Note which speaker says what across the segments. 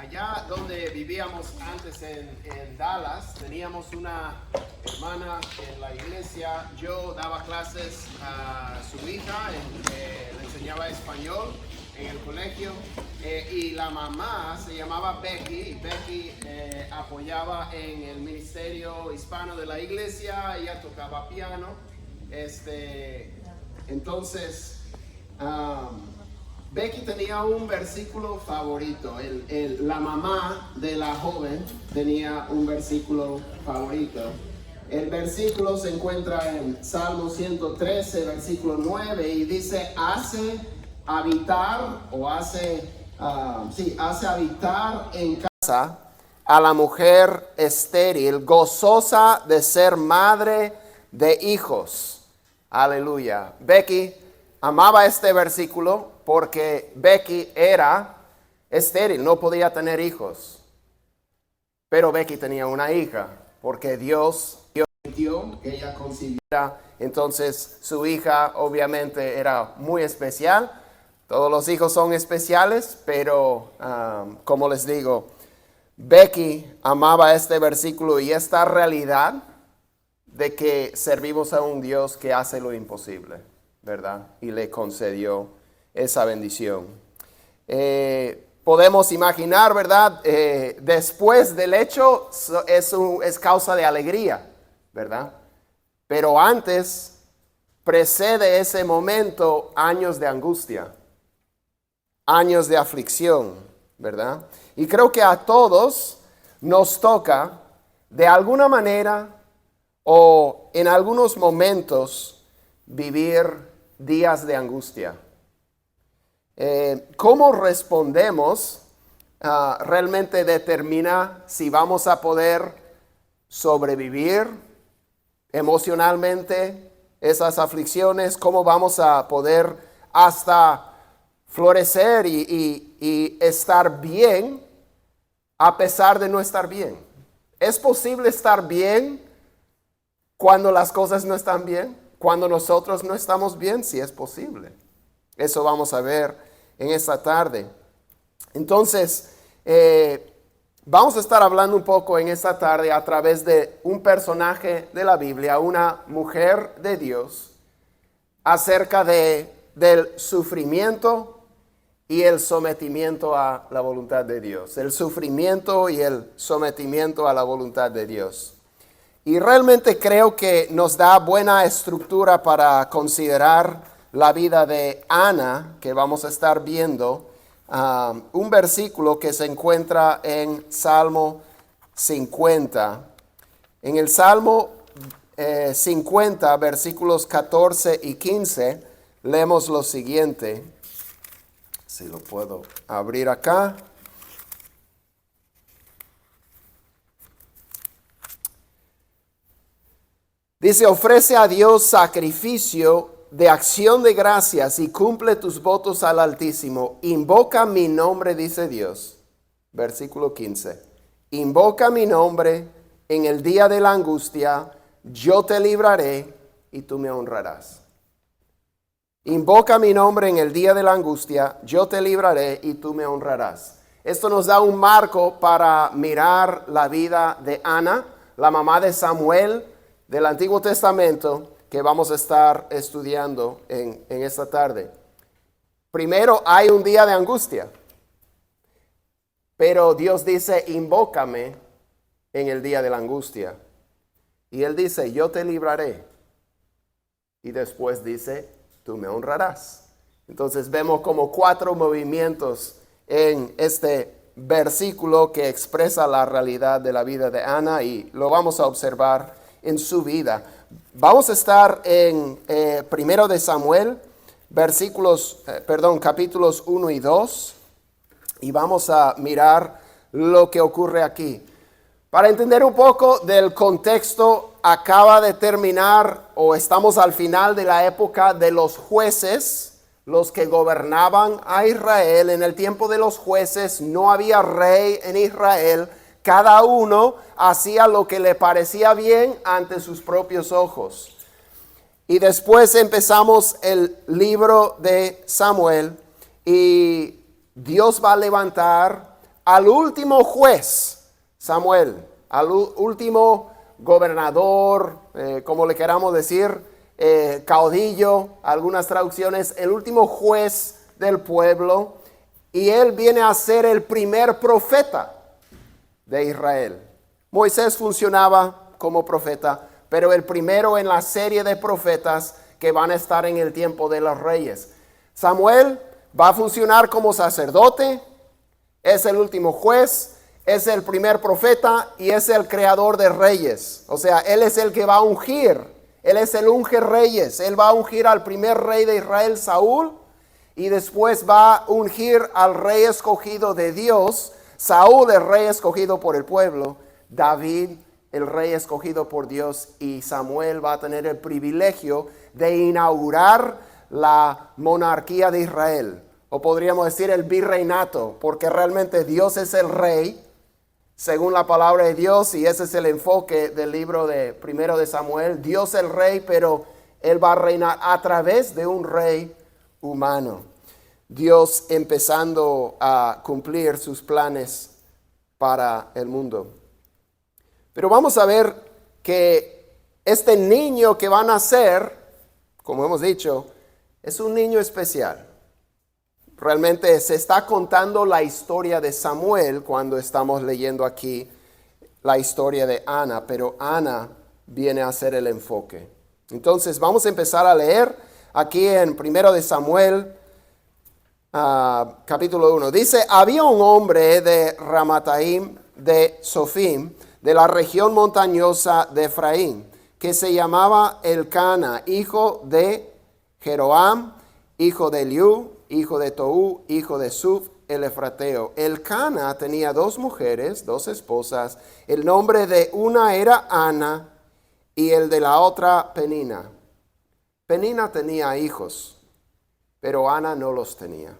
Speaker 1: allá donde vivíamos antes en Dallas, teníamos una hermana en la iglesia. Yo daba clases a su hija, le enseñaba español en el colegio, y la mamá se llamaba Becky, y Becky apoyaba en el ministerio hispano de la iglesia. Ella tocaba piano. Entonces, Becky tenía un versículo favorito. La mamá de la joven tenía un versículo favorito. El versículo se encuentra en Salmo 113, versículo 9, y dice: hace habitar en casa a la mujer estéril, gozosa de ser madre de hijos. Aleluya. Becky amaba este versículo porque Becky era estéril, no podía tener hijos. Pero Becky tenía una hija porque Dios permitió que ella concibiera. Entonces su hija obviamente era muy especial. Todos los hijos son especiales, pero como les digo, Becky amaba este versículo y esta realidad de que servimos a un Dios que hace lo imposible, ¿verdad? Y le concedió esa bendición. Podemos imaginar, ¿verdad? Después del hecho es causa de alegría, ¿verdad? Pero antes precede ese momento años de angustia, años de aflicción, ¿verdad? Y creo que a todos nos toca de alguna manera o en algunos momentos vivir días de angustia. ¿Cómo respondemos? Realmente determina si vamos a poder sobrevivir emocionalmente esas aflicciones, cómo vamos a poder hasta florecer y estar bien a pesar de no estar bien. ¿Es posible estar bien cuando las cosas no están bien? Cuando nosotros no estamos bien, sí es posible. Eso vamos a ver en esta tarde. Entonces, vamos a estar hablando un poco en esta tarde a través de un personaje de la Biblia, una mujer de Dios, acerca del sufrimiento y el sometimiento a la voluntad de Dios. El sufrimiento y el sometimiento a la voluntad de Dios. Y realmente creo que nos da buena estructura para considerar la vida de Ana, que vamos a estar viendo, un versículo que se encuentra en Salmo 50. En el Salmo 50, versículos 14 y 15, leemos lo siguiente. Si lo puedo abrir acá. Dice: ofrece a Dios sacrificio de acción de gracias y cumple tus votos al Altísimo. Invoca mi nombre, dice Dios. Versículo 15. Invoca mi nombre en el día de la angustia, yo te libraré y tú me honrarás. Invoca mi nombre en el día de la angustia, yo te libraré y tú me honrarás. Esto nos da un marco para mirar la vida de Ana, la mamá de Samuel del Antiguo Testamento, que vamos a estar estudiando en esta tarde. Primero hay un día de angustia, pero Dios dice: invócame en el día de la angustia. Y Él dice: yo te libraré. Y después dice: tú me honrarás. Entonces vemos como 4 movimientos en este versículo que expresa la realidad de la vida de Ana, y lo vamos a observar en su vida. Vamos a estar en 1 de Samuel, capítulos 1 y 2, y vamos a mirar lo que ocurre aquí. Para entender un poco del contexto, acaba de terminar, o estamos al final de la época de los jueces, los que gobernaban a Israel. En el tiempo de los jueces no había rey en Israel. Cada uno hacía lo que le parecía bien ante sus propios ojos. Y después empezamos el libro de Samuel, y Dios va a levantar al último juez, Samuel, al último gobernador, como le queramos decir, caudillo, algunas traducciones, el último juez del pueblo, y él viene a ser el primer profeta de Israel. Moisés funcionaba como profeta, pero el primero en la serie de profetas que van a estar en el tiempo de los reyes. Samuel va a funcionar como sacerdote, es el último juez, es el primer profeta y es el creador de reyes. O sea, él es el que va a ungir, él es el unge reyes, él va a ungir al primer rey de Israel, Saúl, y después va a ungir al rey escogido de Dios, Saúl el rey escogido por el pueblo, David el rey escogido por Dios, y Samuel va a tener el privilegio de inaugurar la monarquía de Israel, o podríamos decir el virreinato, porque realmente Dios es el rey, según la palabra de Dios, y ese es el enfoque del libro de Primero de Samuel. Dios es el rey, pero él va a reinar a través de un rey humano. Dios empezando a cumplir sus planes para el mundo. Pero vamos a ver que este niño que va a nacer, como hemos dicho, es un niño especial. Realmente se está contando la historia de Samuel cuando estamos leyendo aquí la historia de Ana, pero Ana viene a ser el enfoque. Entonces vamos a empezar a leer aquí en Primero de Samuel, capítulo 1. Dice, había un hombre de Ramataim de Sofim, de la región montañosa de Efraín, que se llamaba Elcana, hijo de Jeroam, hijo de Eliú, hijo de Toú, hijo de Suf, el efrateo. Elcana tenía 2 mujeres, 2 esposas. El nombre de una era Ana y el de la otra Penina. Penina tenía hijos, pero Ana no los tenía.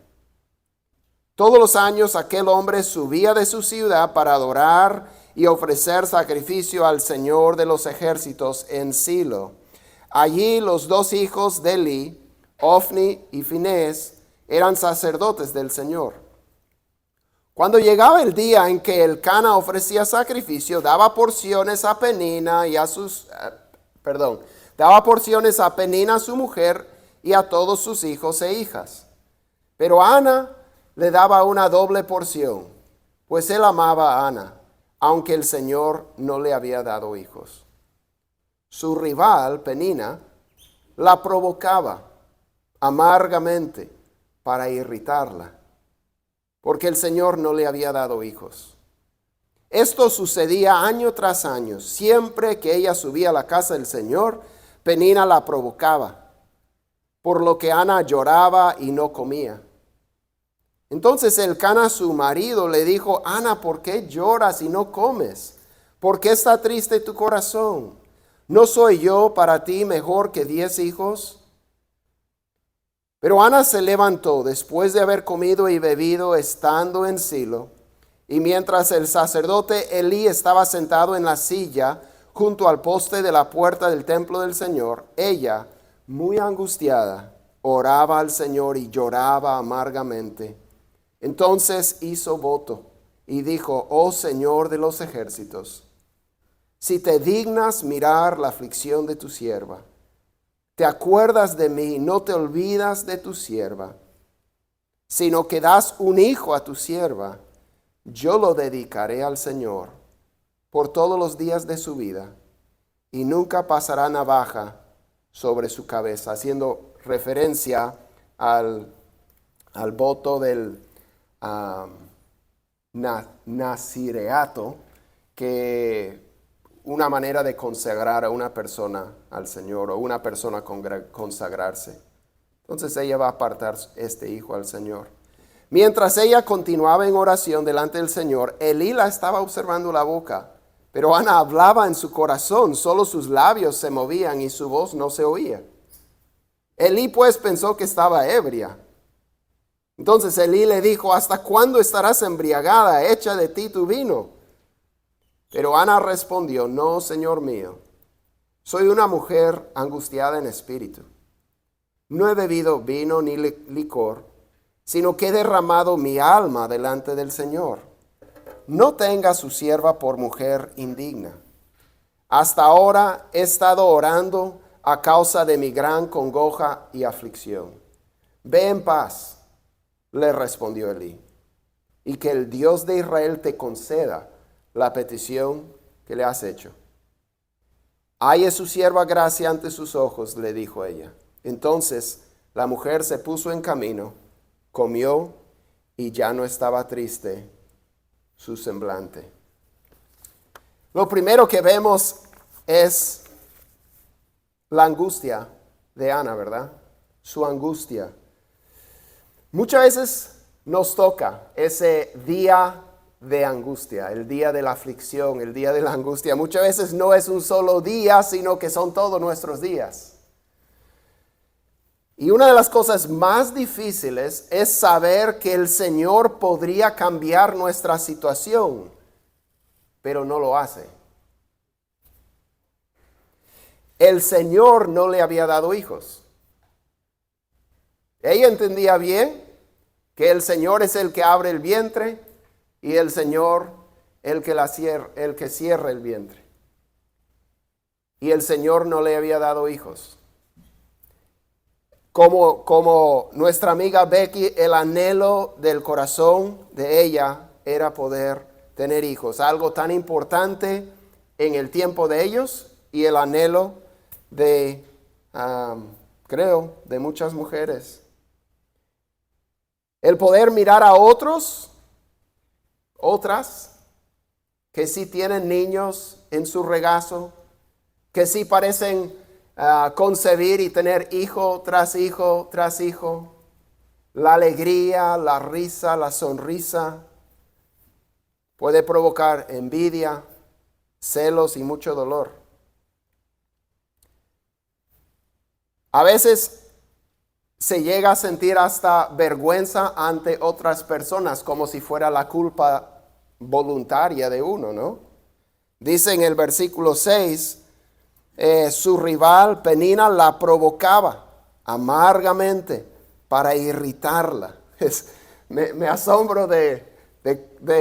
Speaker 1: Todos los años aquel hombre subía de su ciudad para adorar y ofrecer sacrificio al Señor de los ejércitos en Silo. Allí los 2 hijos de Eli, Ofni y Finés, eran sacerdotes del Señor. Cuando llegaba el día en que Elcana ofrecía sacrificio, daba porciones a Penina y a daba porciones a Penina su mujer y a todos sus hijos e hijas. Pero a Ana le daba una doble porción, pues él amaba a Ana, aunque el Señor no le había dado hijos. Su rival, Penina, la provocaba amargamente para irritarla, porque el Señor no le había dado hijos. Esto sucedía año tras año. Siempre que ella subía a la casa del Señor, Penina la provocaba, por lo que Ana lloraba y no comía. Entonces Elcana, su marido, le dijo, Ana, ¿por qué lloras y no comes? ¿Por qué está triste tu corazón? ¿No soy yo para ti mejor que 10 hijos? Pero Ana se levantó después de haber comido y bebido estando en Silo, y mientras el sacerdote Elí estaba sentado en la silla junto al poste de la puerta del templo del Señor, ella, muy angustiada, oraba al Señor y lloraba amargamente. Entonces hizo voto y dijo, oh Señor de los ejércitos, si te dignas mirar la aflicción de tu sierva, te acuerdas de mí, no te olvidas de tu sierva, sino que das un hijo a tu sierva, yo lo dedicaré al Señor por todos los días de su vida, y nunca pasará navaja sobre su cabeza, haciendo referencia al voto del nazireato, que una manera de consagrar a una persona al Señor o una persona consagrarse. Entonces ella va a apartar este hijo al Señor. Mientras ella continuaba en oración delante del Señor, Elí la estaba observando la boca, pero Ana hablaba en su corazón, solo sus labios se movían y su voz no se oía. Elí pues pensó que estaba ebria. Entonces Elí le dijo, ¿hasta cuándo estarás embriagada? Echa de ti tu vino. Pero Ana respondió, no, Señor mío, soy una mujer angustiada en espíritu. No he bebido vino ni licor, sino que he derramado mi alma delante del Señor. no tenga a su sierva por mujer indigna. Hasta ahora he estado orando a causa de mi gran congoja y aflicción. Ve en paz, le respondió Elí, y que el Dios de Israel te conceda la petición que le has hecho. Halle su sierva gracia ante sus ojos, le dijo ella. Entonces la mujer se puso en camino, comió y ya no estaba triste su semblante. Lo primero que vemos es la angustia de Ana, ¿verdad? Su angustia. Muchas veces nos toca ese día de angustia, el día de la aflicción, el día de la angustia. Muchas veces no es un solo día, sino que son todos nuestros días. Y una de las cosas más difíciles es saber que el Señor podría cambiar nuestra situación, pero no lo hace. El Señor no le había dado hijos. Ella entendía bien que el Señor es el que abre el vientre y el Señor el que cierra el vientre. Y el Señor no le había dado hijos. Como nuestra amiga Becky, el anhelo del corazón de ella era poder tener hijos. Algo tan importante en el tiempo de ellos y el anhelo de, creo, de muchas mujeres. El poder mirar a otras, que sí tienen niños en su regazo, que sí parecen concebir y tener hijo tras hijo tras hijo. La alegría, la risa, la sonrisa puede provocar envidia, celos y mucho dolor. A veces se llega a sentir hasta vergüenza ante otras personas, como si fuera la culpa voluntaria de uno, ¿no? Dice en el versículo 6, su rival Penina la provocaba amargamente para irritarla. Me asombro de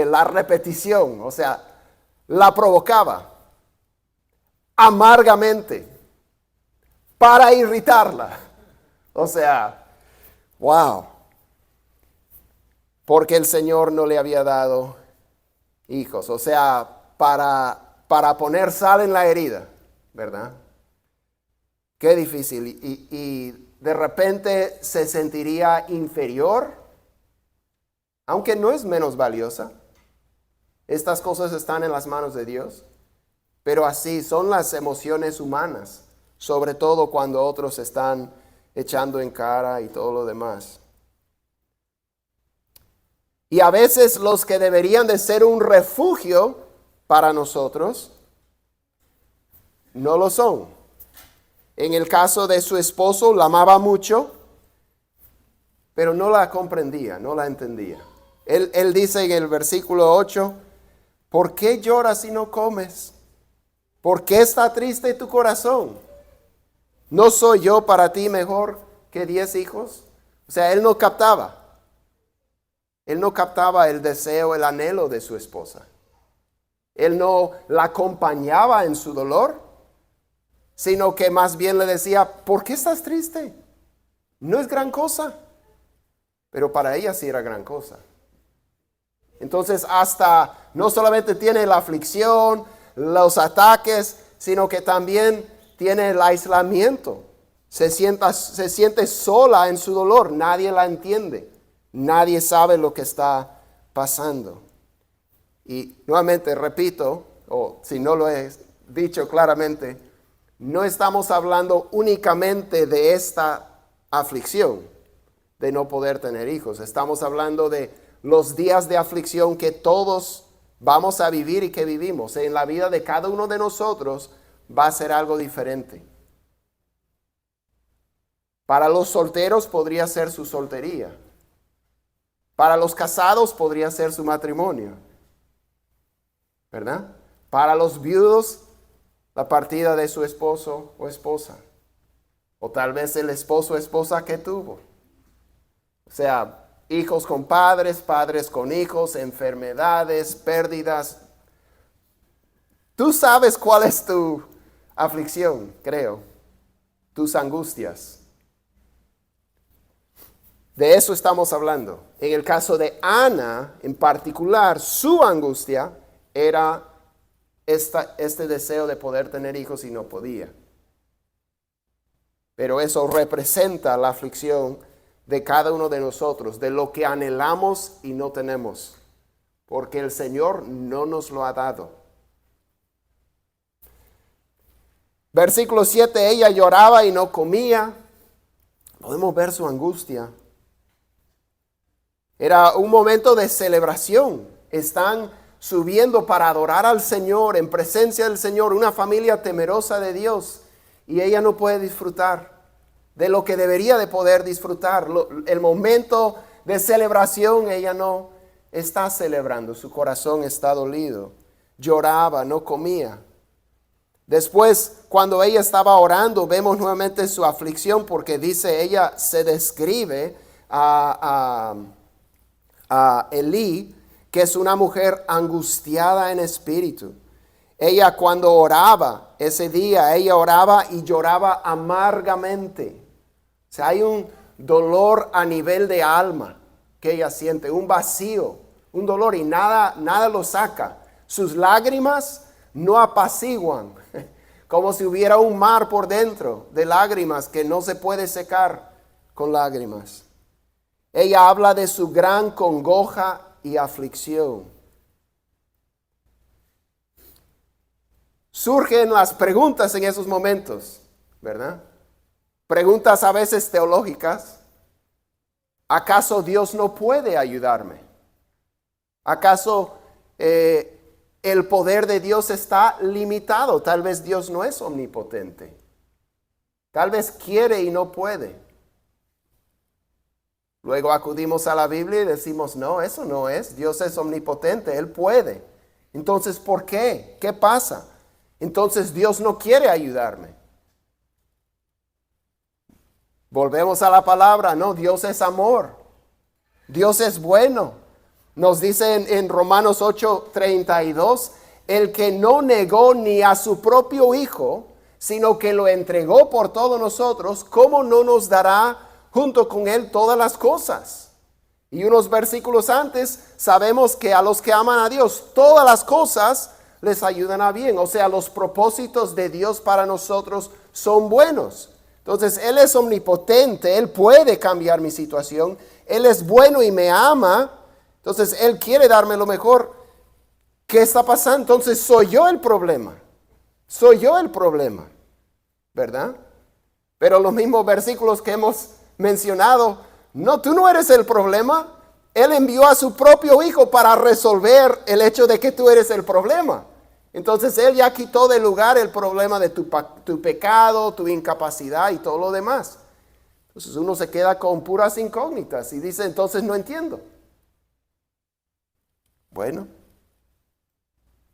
Speaker 1: la repetición, o sea, la provocaba amargamente para irritarla. O sea, wow. Porque el Señor no le había dado hijos. O sea, para poner sal en la herida, ¿verdad? Qué difícil. Y de repente se sentiría inferior, aunque no es menos valiosa. Estas cosas están en las manos de Dios. Pero así son las emociones humanas, sobre todo cuando otros están echando en cara y todo lo demás. Y a veces los que deberían de ser un refugio para nosotros, no lo son. En el caso de su esposo, la amaba mucho, pero no la comprendía, no la entendía. Él dice en el versículo 8, ¿por qué lloras y no comes? ¿Por qué está triste tu corazón? ¿No soy yo para ti mejor que 10 hijos? O sea, él no captaba. Él no captaba el deseo, el anhelo de su esposa. Él no la acompañaba en su dolor, sino que más bien le decía, ¿por qué estás triste? No es gran cosa. Pero para ella sí era gran cosa. Entonces hasta no solamente tiene la aflicción, los ataques, sino que también tiene el aislamiento. Se siente sola en su dolor. Nadie la entiende. Nadie sabe lo que está pasando. Y nuevamente repito, o si no lo he dicho claramente, no estamos hablando únicamente de esta aflicción de no poder tener hijos. Estamos hablando de los días de aflicción que todos vamos a vivir y que vivimos. En la vida de cada uno de nosotros va a ser algo diferente. Para los solteros podría ser su soltería. Para los casados podría ser su matrimonio. ¿Verdad? Para los viudos, la partida de su esposo o esposa. O tal vez el esposo o esposa que tuvo. O sea, hijos con padres, padres con hijos, enfermedades, pérdidas. Tú sabes cuál es tu aflicción, creo, tus angustias. De eso estamos hablando. En el caso de Ana, en particular, su angustia era este deseo de poder tener hijos y no podía. Pero eso representa la aflicción de cada uno de nosotros, de lo que anhelamos y no tenemos, porque el Señor no nos lo ha dado. Versículo 7, ella lloraba y no comía. Podemos ver su angustia. Era un momento de celebración. Están subiendo para adorar al Señor, en presencia del Señor, una familia temerosa de Dios. Y ella no puede disfrutar de lo que debería de poder disfrutar. El momento de celebración, ella no está celebrando. Su corazón está dolido. Lloraba, no comía. Después, cuando ella estaba orando, vemos nuevamente su aflicción, porque dice, ella se describe a Elí, que es una mujer angustiada en espíritu. Ella cuando oraba, ese día, ella oraba y lloraba amargamente. O sea, hay un dolor a nivel de alma que ella siente, un vacío, un dolor, y nada lo saca. Sus lágrimas no apaciguan, como si hubiera un mar por dentro de lágrimas que no se puede secar con lágrimas. Ella habla de su gran congoja y aflicción. Surgen las preguntas en esos momentos, ¿verdad? Preguntas a veces teológicas. ¿Acaso Dios no puede ayudarme? ¿Acaso el poder de Dios está limitado? Tal vez Dios no es omnipotente. Tal vez quiere y no puede. Luego acudimos a la Biblia y decimos, no, eso no es. Dios es omnipotente, Él puede. Entonces, ¿por qué? ¿Qué pasa? Entonces Dios no quiere ayudarme. Volvemos a la palabra, no, Dios es amor. Dios es bueno. Nos dice en Romanos 8:32, el que no negó ni a su propio Hijo, sino que lo entregó por todos nosotros, ¿cómo no nos dará junto con Él todas las cosas? Y unos versículos antes, sabemos que a los que aman a Dios, todas las cosas les ayudan a bien. O sea, los propósitos de Dios para nosotros son buenos. Entonces, Él es omnipotente, Él puede cambiar mi situación, Él es bueno y me ama, entonces Él quiere darme lo mejor. ¿Qué está pasando? Entonces, soy yo el problema, ¿verdad? Pero los mismos versículos que hemos mencionado, no, tú no eres el problema. Él envió a su propio Hijo para resolver el hecho de que tú eres el problema. Entonces Él ya quitó del lugar el problema de tu pecado, tu incapacidad y todo lo demás. Entonces uno se queda con puras incógnitas y dice, entonces no entiendo. Bueno,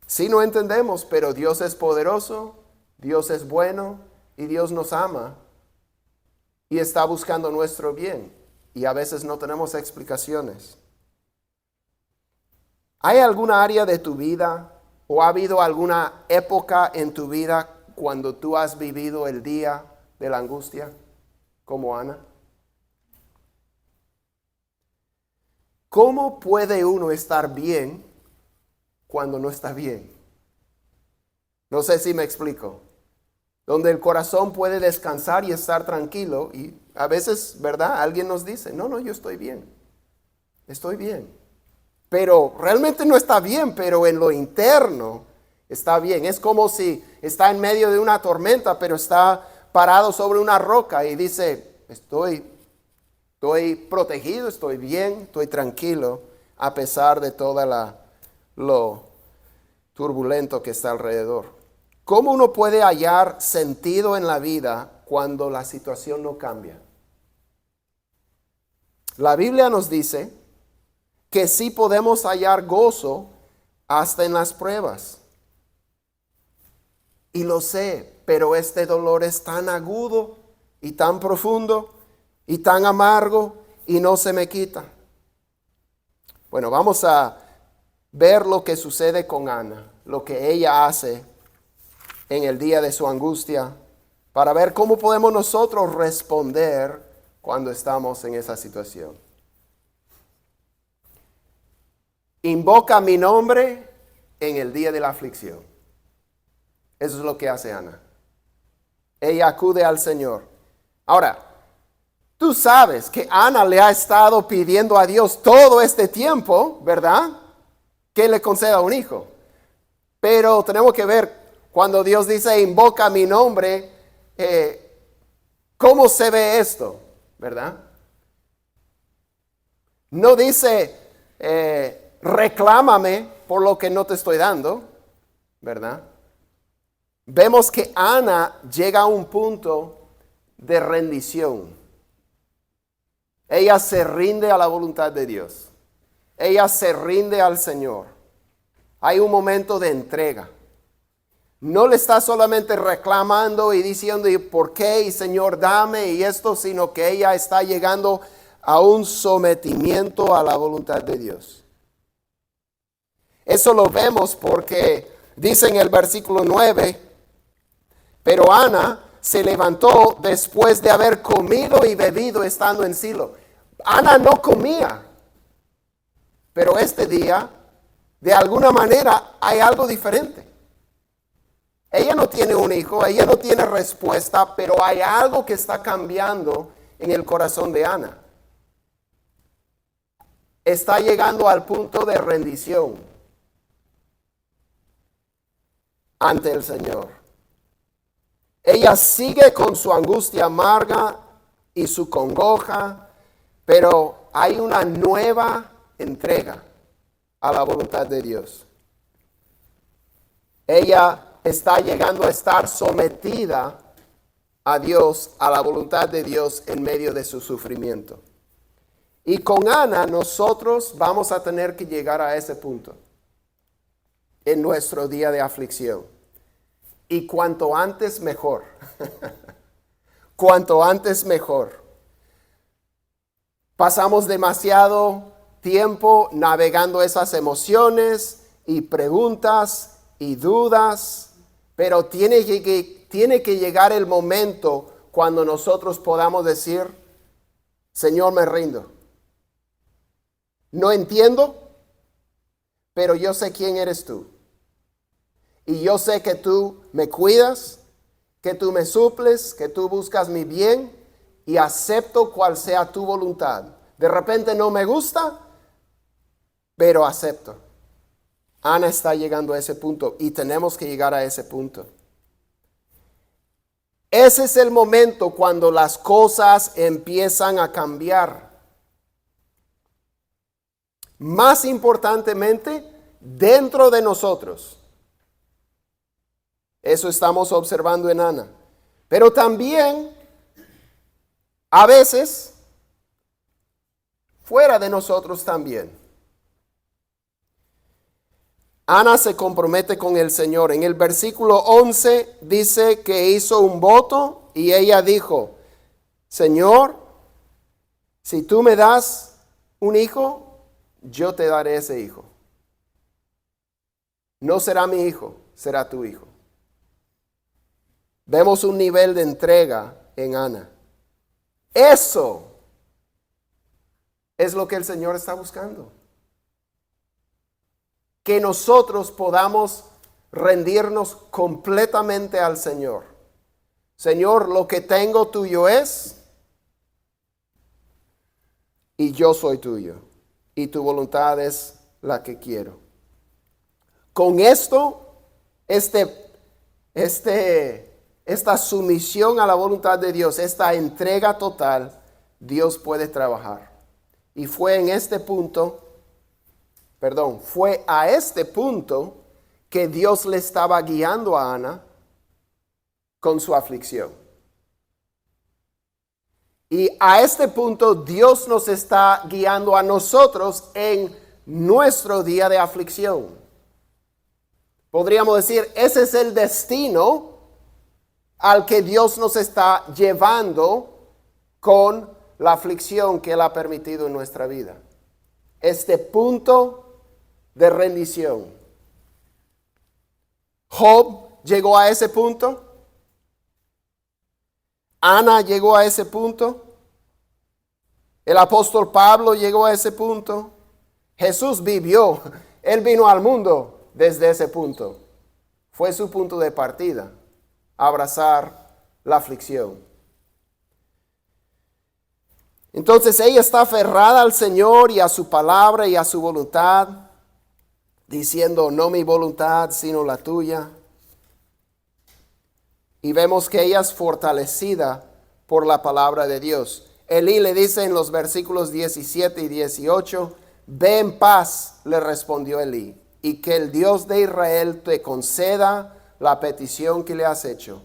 Speaker 1: sí no entendemos, pero Dios es poderoso, Dios es bueno y Dios nos ama y está buscando nuestro bien. Y a veces no tenemos explicaciones. ¿Hay alguna área de tu vida o ha habido alguna época en tu vida cuando tú has vivido el día de la angustia, como Ana? ¿Cómo puede uno estar bien cuando no está bien? No sé si me explico. Donde el corazón puede descansar y estar tranquilo. Y a veces, ¿verdad? Alguien nos dice, no, yo estoy bien. Estoy bien. Pero realmente no está bien, pero en lo interno está bien. Es como si está en medio de una tormenta, pero está parado sobre una roca y dice, estoy protegido, estoy bien, estoy tranquilo, a pesar de toda lo turbulento que está alrededor. ¿Cómo uno puede hallar sentido en la vida cuando la situación no cambia? La Biblia nos dice que sí podemos hallar gozo hasta en las pruebas. Y lo sé, pero este dolor es tan agudo y tan profundo y tan amargo y no se me quita. Bueno, vamos a ver lo que sucede con Ana, lo que ella hace en el día de su angustia, para ver cómo podemos nosotros responder cuando estamos en esa situación. Invoca mi nombre en el día de la aflicción. Eso es lo que hace Ana. Ella acude al Señor. Ahora, tú sabes que Ana le ha estado pidiendo a Dios todo este tiempo, ¿verdad? Que le conceda un hijo. Pero tenemos que ver, cuando Dios dice invoca mi nombre, ¿cómo se ve esto? ¿Verdad? No dice, reclámame por lo que no te estoy dando, ¿verdad? Vemos que Ana llega a un punto de rendición. Ella se rinde a la voluntad de Dios. Ella se rinde al Señor. Hay un momento de entrega. No le está solamente reclamando y diciendo ¿y por qué? Y Señor, dame y esto, sino que ella está llegando a un sometimiento a la voluntad de Dios. Eso lo vemos porque dice en el versículo 9, pero Ana se levantó después de haber comido y bebido estando en Silo. Ana no comía, pero este día, de alguna manera, hay algo diferente. Ella no tiene un hijo, ella no tiene respuesta, pero hay algo que está cambiando en el corazón de Ana. Está llegando al punto de rendición ante el Señor. Ella sigue con su angustia amarga y su congoja, pero hay una nueva entrega a la voluntad de Dios. Ella está llegando a estar sometida a Dios, a la voluntad de Dios en medio de su sufrimiento. Y con Ana nosotros vamos a tener que llegar a ese punto en nuestro día de aflicción. Y cuanto antes mejor. Cuanto antes mejor. Pasamos demasiado tiempo navegando esas emociones y preguntas y dudas, pero tiene que llegar el momento cuando nosotros podamos decir, Señor, me rindo. No entiendo, pero yo sé quién eres tú. Y yo sé que tú me cuidas, que tú me suples, que tú buscas mi bien y acepto cual sea tu voluntad. De repente no me gusta, pero acepto. Ana está llegando a ese punto y tenemos que llegar a ese punto. Ese es el momento cuando las cosas empiezan a cambiar. Más importantemente, dentro de nosotros. Eso estamos observando en Ana. Pero también, a veces, fuera de nosotros también. Ana se compromete con el Señor. En el versículo 11 dice que hizo un voto y ella dijo, Señor, si tú me das un hijo, yo te daré ese hijo. No será mi hijo, será tu hijo. Vemos un nivel de entrega en Ana. Eso es lo que el Señor está buscando. Que nosotros podamos rendirnos completamente al Señor. Señor, lo que tengo tuyo es, y yo soy tuyo, y tu voluntad es la que quiero. Con esto, esta sumisión a la voluntad de Dios, esta entrega total, Dios puede trabajar. Y fue a este punto que Dios le estaba guiando a Ana con su aflicción. Y a este punto Dios nos está guiando a nosotros en nuestro día de aflicción. Podríamos decir, ese es el destino al que Dios nos está llevando con la aflicción que Él ha permitido en nuestra vida. este punto de rendición. Job llegó a ese punto. Ana llegó a ese punto. El apóstol Pablo llegó a ese punto. Jesús vivió. Él vino al mundo desde ese punto. Fue su punto de partida. Abrazar la aflicción. Entonces ella está aferrada al Señor y a su palabra y a su voluntad, diciendo, no mi voluntad, sino la tuya. Y vemos que ella es fortalecida por la palabra de Dios. Elí le dice en los versículos 17 y 18, ve en paz, le respondió Elí, y que el Dios de Israel te conceda la petición que le has hecho.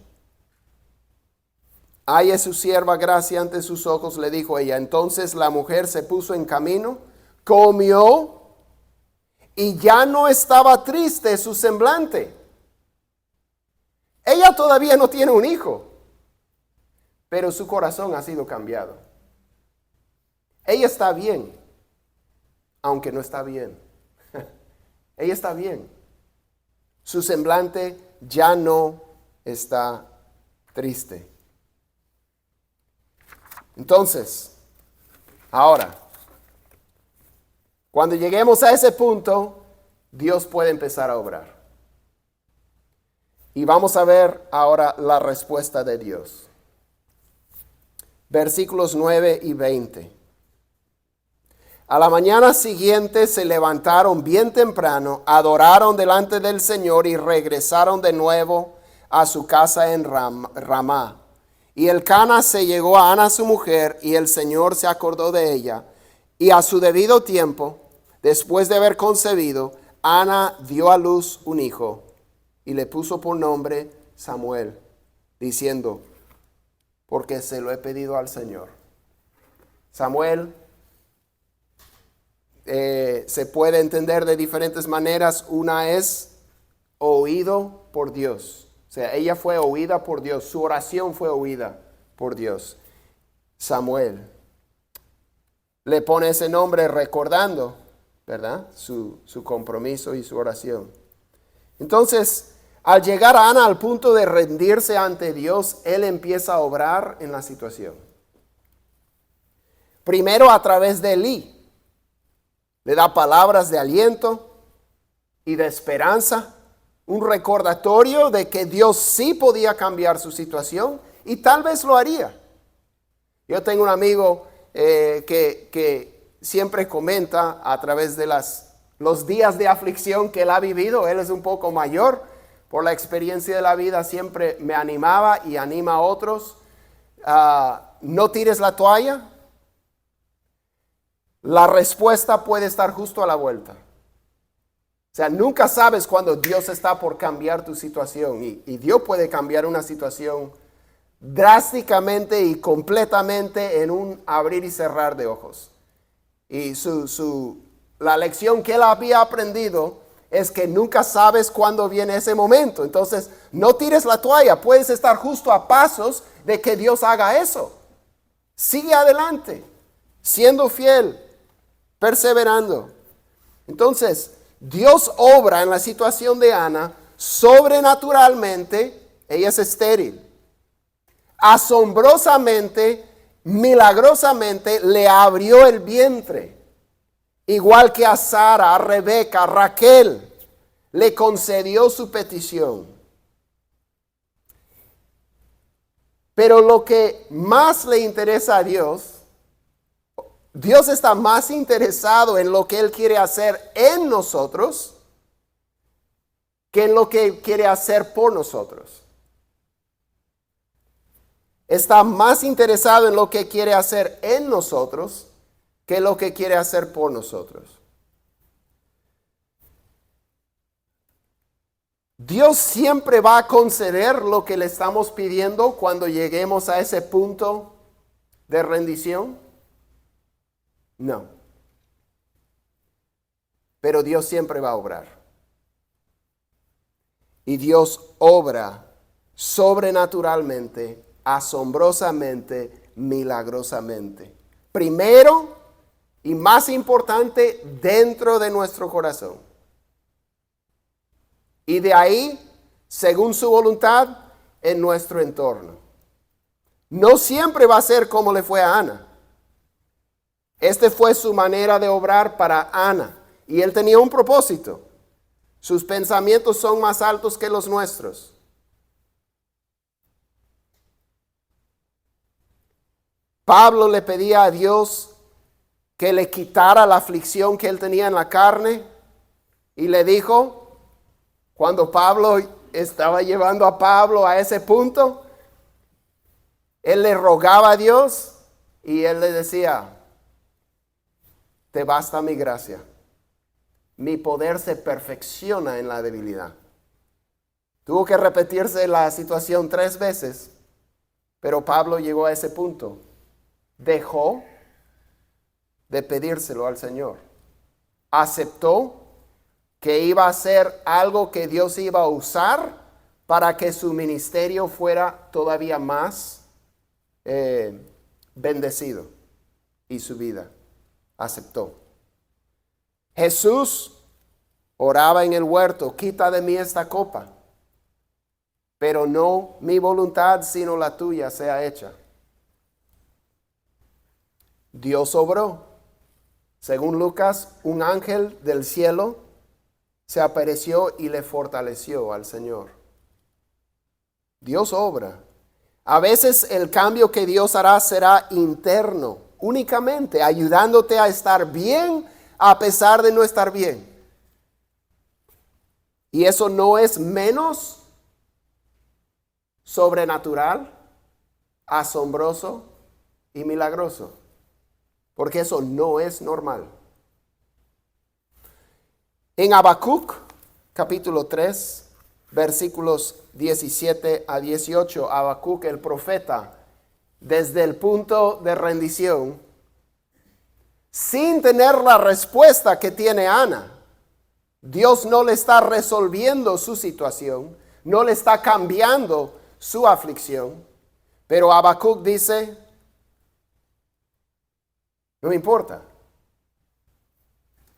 Speaker 1: Haya su sierva gracia ante sus ojos, le dijo ella. Entonces la mujer se puso en camino, comió, y ya no estaba triste su semblante. Ella todavía no tiene un hijo, pero su corazón ha sido cambiado. Ella está bien, aunque no está bien. Ella está bien. Su semblante ya no está triste. Entonces, ahora, cuando lleguemos a ese punto, Dios puede empezar a obrar. Y vamos a ver ahora la respuesta de Dios. Versículos 9 y 20. A la mañana siguiente se levantaron bien temprano, adoraron delante del Señor y regresaron de nuevo a su casa en Ramá. Y Elcana se llegó a Ana su mujer, y el Señor se acordó de ella. Y a su debido tiempo, después de haber concebido, Ana dio a luz un hijo, y le puso por nombre Samuel, diciendo, porque se lo he pedido al Señor. Samuel se puede entender de diferentes maneras. Una es oído por Dios. O sea, ella fue oída por Dios. Su oración fue oída por Dios. Samuel. Le pone ese nombre recordando, ¿verdad? Su compromiso y su oración. Entonces, al llegar a Ana al punto de rendirse ante Dios, él empieza a obrar en la situación. Primero a través de Elí. Le da palabras de aliento y de esperanza. Un recordatorio de que Dios sí podía cambiar su situación y tal vez lo haría. Yo tengo un amigo que siempre comenta a través de los días de aflicción que él ha vivido. Él es un poco mayor. Por la experiencia de la vida siempre me animaba y anima a otros. No tires la toalla. La respuesta puede estar justo a la vuelta. O sea, nunca sabes cuándo Dios está por cambiar tu situación. Y Dios puede cambiar una situación drásticamente y completamente en un abrir y cerrar de ojos. Y la lección que él había aprendido es que nunca sabes cuándo viene ese momento. Entonces, no tires la toalla. Puedes estar justo a pasos de que Dios haga eso. Sigue adelante, siendo fiel, perseverando. Entonces, Dios obra en la situación de Ana sobrenaturalmente. Ella es estéril. Asombrosamente, milagrosamente le abrió el vientre. Igual que a Sara, a Rebeca, a Raquel, le concedió su petición. Pero lo que más le interesa a Dios está más interesado en lo que Él quiere hacer en nosotros que en lo que Él quiere hacer por nosotros. Está más interesado en lo que quiere hacer en nosotros que lo que quiere hacer por nosotros. Dios siempre va a conceder lo que le estamos pidiendo cuando lleguemos a ese punto de rendición. No. Pero Dios siempre va a obrar. Y Dios obra sobrenaturalmente, asombrosamente, milagrosamente. Primero, y más importante, dentro de nuestro corazón. Y de ahí, según su voluntad, en nuestro entorno. No siempre va a ser como le fue a Ana. Este fue su manera de obrar para Ana. Y él tenía un propósito. Sus pensamientos son más altos que los nuestros. Pablo le pedía a Dios que le quitara la aflicción que él tenía en la carne. Y le dijo, cuando Pablo estaba llevando a Pablo a ese punto, él le rogaba a Dios y él le decía, te basta mi gracia. Mi poder se perfecciona en la debilidad. Tuvo que repetirse la situación 3 veces, pero Pablo llegó a ese punto. Dejó de pedírselo al Señor. Aceptó que iba a ser algo que Dios iba a usar para que su ministerio fuera todavía más bendecido. Y su vida aceptó. Jesús oraba en el huerto, quita de mí esta copa, pero no mi voluntad, sino la tuya sea hecha. Dios obró. Según Lucas, un ángel del cielo se apareció y le fortaleció al Señor. Dios obra. A veces el cambio que Dios hará será interno, únicamente ayudándote a estar bien a pesar de no estar bien. Y eso no es menos sobrenatural, asombroso y milagroso. Porque eso no es normal. En Habacuc, capítulo 3, versículos 17 a 18, Habacuc, el profeta, desde el punto de rendición, sin tener la respuesta que tiene Ana, Dios no le está resolviendo su situación, no le está cambiando su aflicción, pero Habacuc dice, no me importa,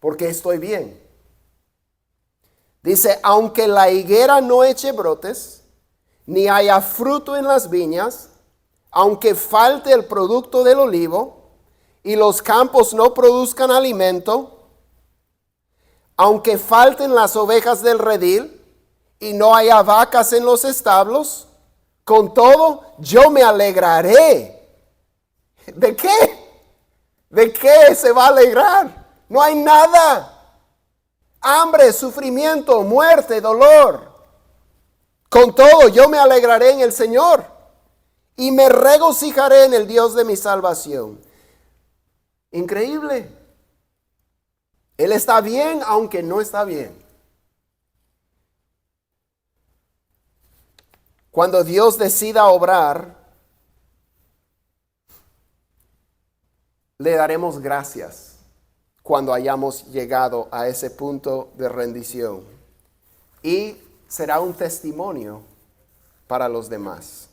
Speaker 1: porque estoy bien. Dice, aunque la higuera no eche brotes, ni haya fruto en las viñas, aunque falte el producto del olivo, y los campos no produzcan alimento, aunque falten las ovejas del redil, y no haya vacas en los establos, con todo yo me alegraré. ¿De qué? ¿De qué se va a alegrar? No hay nada. Hambre, sufrimiento, muerte, dolor. Con todo, yo me alegraré en el Señor y me regocijaré en el Dios de mi salvación. Increíble. Él está bien, aunque no está bien. Cuando Dios decida obrar, le daremos gracias cuando hayamos llegado a ese punto de rendición. Y será un testimonio para los demás.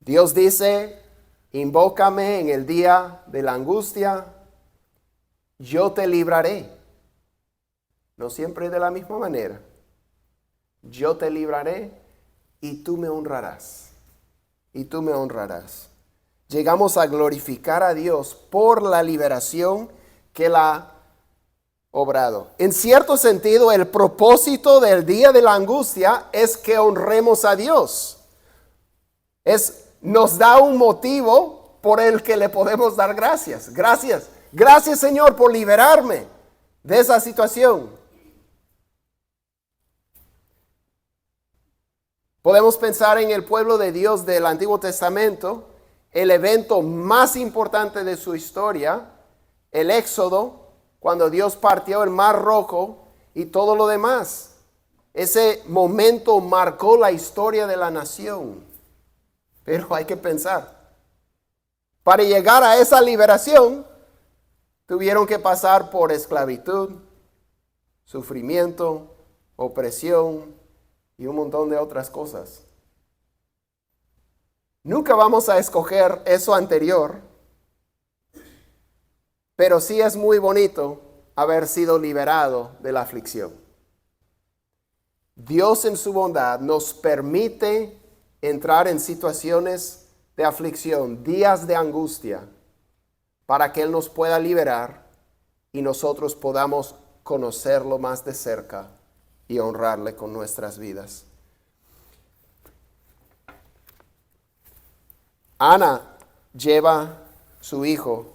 Speaker 1: Dios dice, invócame en el día de la angustia, yo te libraré. No siempre de la misma manera. Yo te libraré y tú me honrarás. Y tú me honrarás. Llegamos a glorificar a Dios por la liberación que Él ha obrado. En cierto sentido, el propósito del día de la angustia es que honremos a Dios. Nos da un motivo por el que le podemos dar gracias. Gracias. Gracias, Señor, por liberarme de esa situación. Podemos pensar en el pueblo de Dios del Antiguo Testamento, el evento más importante de su historia, el Éxodo, cuando Dios partió el Mar Rojo y todo lo demás. Ese momento marcó la historia de la nación. Pero hay que pensar, para llegar a esa liberación, tuvieron que pasar por esclavitud, sufrimiento, opresión y un montón de otras cosas. Nunca vamos a escoger eso anterior, Pero sí es muy bonito haber sido liberado de la aflicción. Dios en su bondad nos permite entrar en situaciones de aflicción, días de angustia, para que Él nos pueda liberar y nosotros podamos conocerlo más de cerca y honrarle con nuestras vidas. Ana lleva su hijo,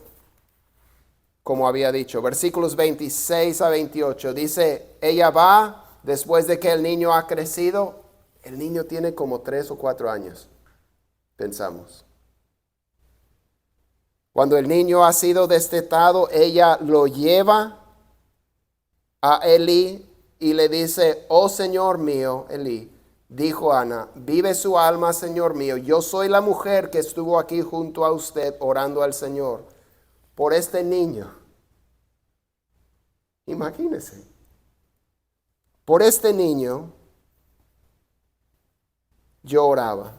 Speaker 1: como había dicho. Versículos 26 a 28. Dice, ella va después de que el niño ha crecido. El niño tiene como 3 o 4 años, pensamos. Cuando el niño ha sido destetado, ella lo lleva a Elí y le dice, oh Señor mío, Elí, dijo Ana, vive su alma, Señor mío, yo soy la mujer que estuvo aquí junto a usted orando al Señor por este niño. Imagínese, por este niño yo oraba.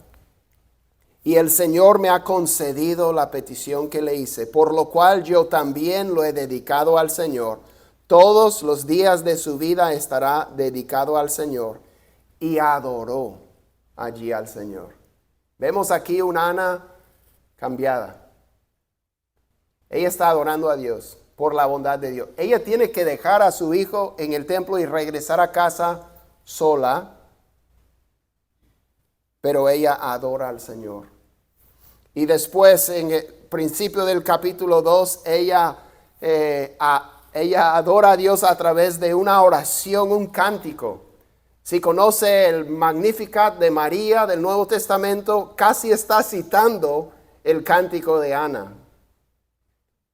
Speaker 1: Y el Señor me ha concedido la petición que le hice, por lo cual yo también lo he dedicado al Señor. Todos los días de su vida estará dedicado al Señor. Y adoró allí al Señor. Vemos aquí una Ana cambiada. Ella está adorando a Dios por la bondad de Dios. Ella tiene que dejar a su hijo en el templo y regresar a casa sola. Pero ella adora al Señor. Y después, en el principio del capítulo 2, ella adora a Dios a través de una oración, un cántico. Si conoce el Magnificat de María del Nuevo Testamento, casi está citando el cántico de Ana.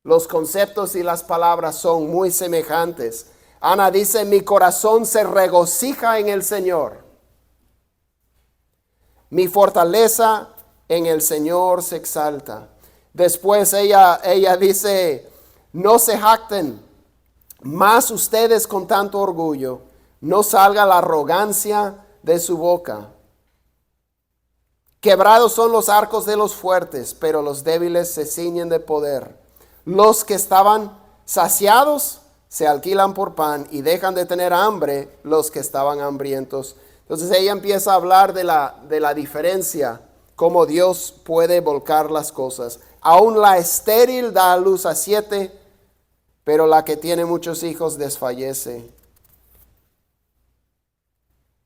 Speaker 1: Los conceptos y las palabras son muy semejantes. Ana dice, mi corazón se regocija en el Señor. Mi fortaleza en el Señor se exalta. Después ella dice, no se jacten más ustedes con tanto orgullo, no salga la arrogancia de su boca. Quebrados son los arcos de los fuertes, pero los débiles se ciñen de poder. Los que estaban saciados se alquilan por pan y dejan de tener hambre los que estaban hambrientos. Entonces ella empieza a hablar de la diferencia, cómo Dios puede volcar las cosas. Aún la estéril da a luz a 7, pero la que tiene muchos hijos desfallece.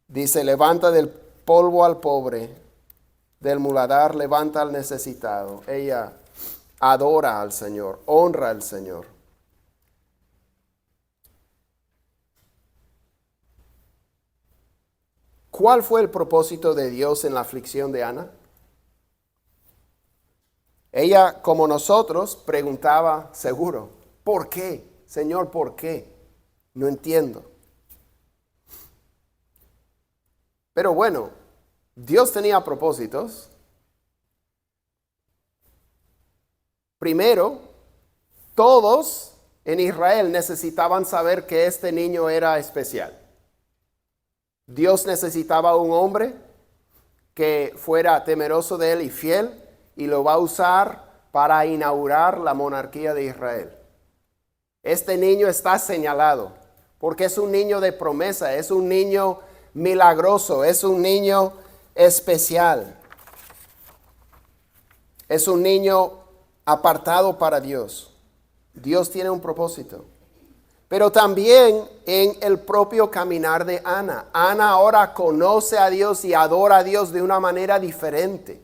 Speaker 1: Dice, levanta del polvo al pobre, del muladar levanta al necesitado. Ella adora al Señor, honra al Señor. ¿Cuál fue el propósito de Dios en la aflicción de Ana? Ella, como nosotros, preguntaba seguro, ¿por qué? Señor, ¿por qué? No entiendo. Pero bueno, Dios tenía propósitos. Primero, todos en Israel necesitaban saber que este niño era especial. Dios necesitaba un hombre que fuera temeroso de él y fiel, y lo va a usar para inaugurar la monarquía de Israel. Este niño está señalado porque es un niño de promesa, es un niño milagroso, es un niño especial. Es un niño apartado para Dios. Dios tiene un propósito. Pero también en el propio caminar de Ana. Ana ahora conoce a Dios y adora a Dios de una manera diferente.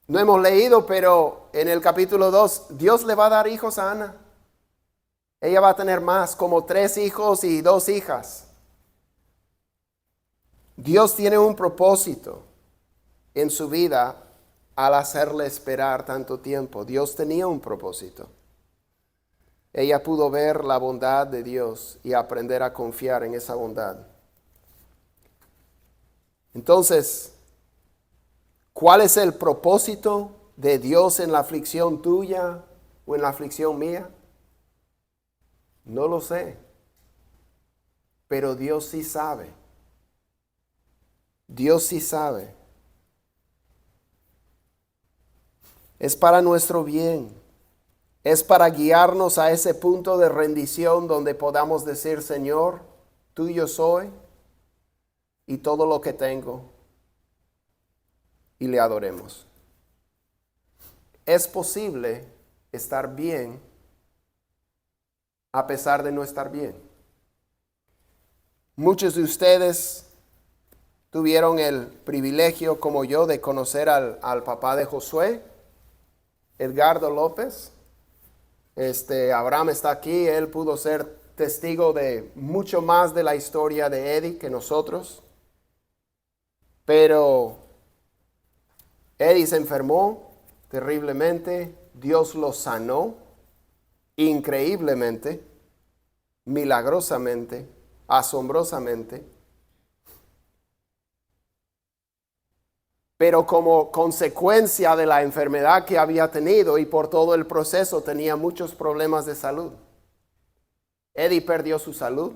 Speaker 1: No hemos leído, pero en el capítulo 2, Dios le va a dar hijos a Ana. Ella va a tener más, como 3 hijos y 2 hijas. Dios tiene un propósito en su vida al hacerle esperar tanto tiempo. Dios tenía un propósito. Ella pudo ver la bondad de Dios y aprender a confiar en esa bondad. Entonces, ¿cuál es el propósito de Dios en la aflicción tuya o en la aflicción mía? No lo sé, pero Dios sí sabe. Dios sí sabe. Es para nuestro bien. Es para guiarnos a ese punto de rendición donde podamos decir, Señor, tuyo soy y todo lo que tengo, y le adoremos. Es posible estar bien a pesar de no estar bien. Muchos de ustedes tuvieron el privilegio, como yo, de conocer al papá de Josué, Edgardo López. Abraham está aquí, él pudo ser testigo de mucho más de la historia de Eddie que nosotros. Pero Eddie se enfermó terriblemente, Dios lo sanó increíblemente, milagrosamente, asombrosamente. Pero como consecuencia de la enfermedad que había tenido y por todo el proceso tenía muchos problemas de salud. Eddie perdió su salud.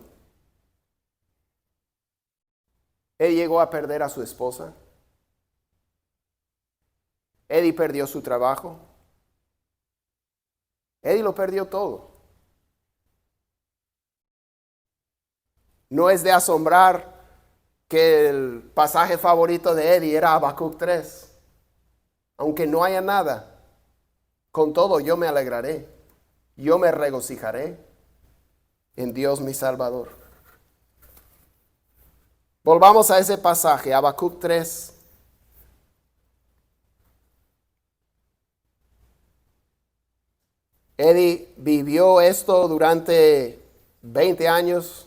Speaker 1: Él llegó a perder a su esposa. Eddie perdió su trabajo. Eddie lo perdió todo. No es de asombrar que el pasaje favorito de Eddie era Habacuc 3. Aunque no haya nada, con todo yo me alegraré. Yo me regocijaré en Dios mi Salvador. Volvamos a ese pasaje, Habacuc 3. Eddie vivió esto durante 20 años,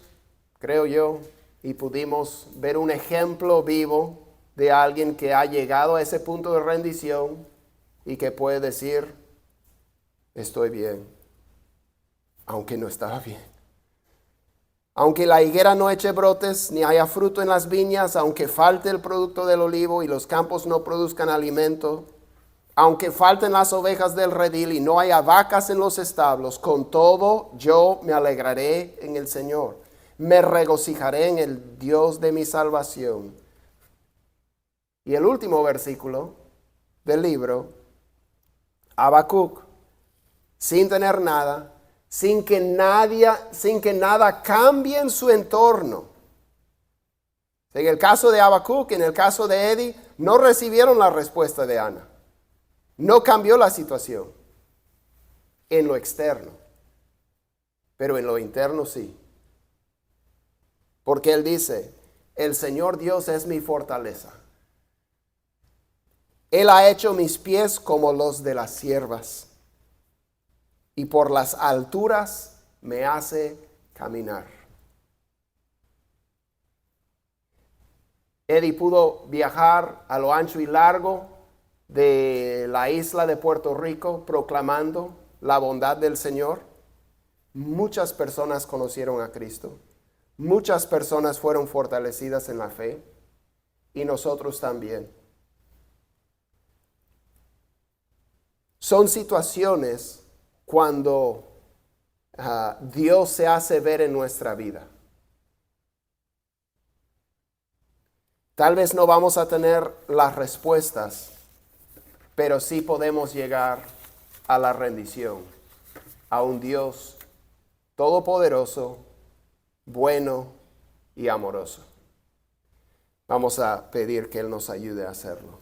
Speaker 1: creo yo, y pudimos ver un ejemplo vivo de alguien que ha llegado a ese punto de rendición y que puede decir, estoy bien, aunque no estaba bien. Aunque la higuera no eche brotes, ni haya fruto en las viñas, aunque falte el producto del olivo y los campos no produzcan alimento, aunque falten las ovejas del redil y no haya vacas en los establos, con todo yo me alegraré en el Señor. Me regocijaré en el Dios de mi salvación. Y el último versículo del libro, Habacuc, sin tener nada, sin que nada cambie en su entorno. En el caso de Habacuc, en el caso de Eddie, no recibieron la respuesta de Ana. No cambió la situación en lo externo, pero en lo interno sí. Porque él dice, el Señor Dios es mi fortaleza. Él ha hecho mis pies como los de las ciervas, y por las alturas me hace caminar. Eddie pudo viajar a lo ancho y largo de la isla de Puerto Rico proclamando la bondad del Señor. Muchas personas conocieron a Cristo. Muchas personas fueron fortalecidas en la fe y nosotros también. Son situaciones cuando Dios se hace ver en nuestra vida. Tal vez no vamos a tener las respuestas, pero sí podemos llegar a la rendición, a un Dios todopoderoso, bueno y amoroso. Vamos a pedir que Él nos ayude a hacerlo.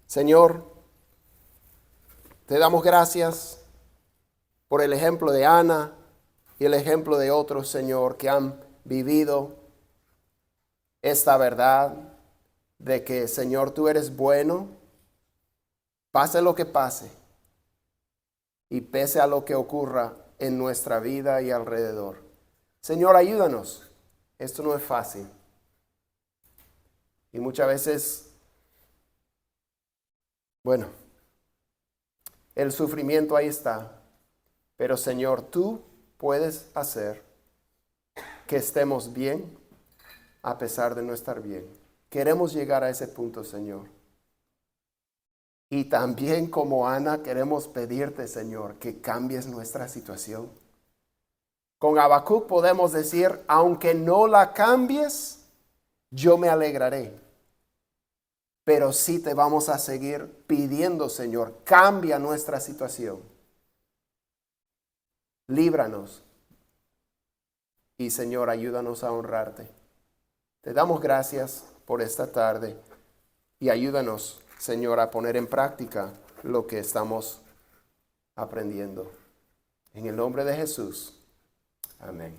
Speaker 1: Señor, te damos gracias por el ejemplo de Ana y el ejemplo de otros, Señor, que han vivido esta verdad de que, Señor, tú eres bueno, pase lo que pase y pese a lo que ocurra en nuestra vida y alrededor. Señor, ayúdanos. Esto no es fácil. Y muchas veces, bueno, el sufrimiento ahí está. Pero Señor, tú puedes hacer que estemos bien a pesar de no estar bien. Queremos llegar a ese punto, Señor. Y también como Ana queremos pedirte, Señor, que cambies nuestra situación. Con Habacuc podemos decir, aunque no la cambies, yo me alegraré. pero sí te vamos a seguir pidiendo, Señor, cambia nuestra situación. Líbranos. Y Señor, ayúdanos a honrarte. Te damos gracias por esta tarde y ayúdanos, Señor, a poner en práctica lo que estamos aprendiendo. En el nombre de Jesús. Amén.